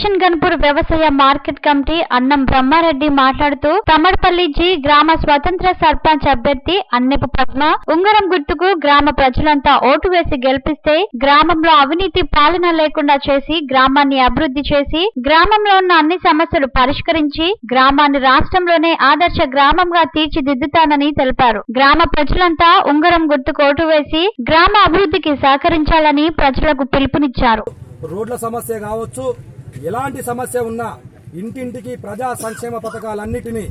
Station Ghanpur వ్యవసాయ market committee అన్నం బ్రహ్మారెడ్డి మాట్లాడుతూ తమడపల్లి జి గ్రామ స్వతంత్ర సర్పంచ్ అభ్యర్థి అన్నెపు పద్మ ఉంగరం గుర్తుకు గ్రామ ప్రజలంతా ఓటు వేసి గెలిపిస్తే గ్రామంలో అవినీతి పాలన లేకుండా చేసి గ్రామాన్ని అభివృద్ధి చేసి గ్రామంలో ఉన్న అన్ని సమస్యలు పరిష్కరించి గ్రామాన్ని రాష్ట్రంలోనే ఆదర్శ గ్రామంగా తీర్చిదిద్దుతానని తెలిపారు. గ్రామ ప్రజలంతా ఉంగరం గుర్తుకు ఓటు వేసి గ్రామ అభివృద్ధికి సహకరించాలని ప్రజలకు పిలుపునిచ్చారు. రోడ్ల సమస్య కావచ్చు, ఎలాంటి సమస్య ఉన్నా ఇంటింటికి ప్రజా సంక్షేమ పథకాలన్నిటినీ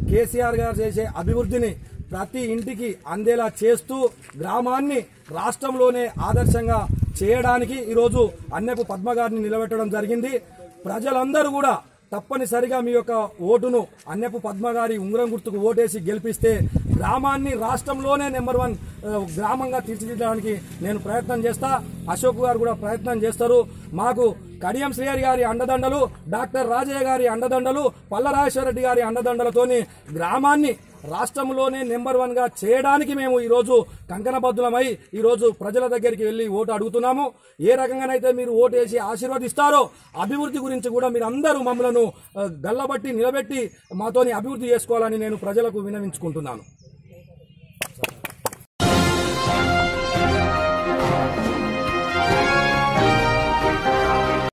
కేసీఆర్ గారు చేసే అభివృద్ధిని ప్రతి ఇంటికి అందేలా చేస్తూ గ్రామాన్ని రాష్ట్రంలోనే ఆదర్శంగా చేయడానికి ఈరోజు అన్నెపు పద్మ గారిని నిలబెట్టడం జరిగింది. ప్రజలందరూ కూడా తప్పనిసరిగా మీ యొక్క ఓటును అన్నెపు పద్మ గారి ఉంగరం గుర్తుకు ఓటేసి గెలిపిస్తే గ్రామాన్ని రాష్ట్రంలోనే నెంబర్ 1 గ్రామంగా తీర్చిదిద్దడానికి నేను ప్రయత్నం చేస్తా. అశోక్ గారు కూడా ప్రయత్నం చేస్తారు. మాకు కడియం శ్రీహరి గారి అండదండలు, డాక్టర్ రాజయ్య గారి అండదండలు, పల్లరాజేశ్వరరెడ్డి గారి అండదండలతోని గ్రామాన్ని రాష్ట్రంలోనే నెంబర్ 1 గా చేయడానికి మేము ఈరోజు కంకణబద్ధులమై ఈరోజు ప్రజల దగ్గరికి వెళ్లి ఓటు అడుగుతున్నాము. ఏ రకంగానైతే మీరు ఓటు వేసి ఆశీర్వదిస్తారో అభివృద్ధి గురించి కూడా మీరు అందరూ మమ్మలను గల్లబట్టి నిలబెట్టి మాతోని అభివృద్ధి చేసుకోవాలని నేను ప్రజలకు విన్నవించుకుంటున్నాను.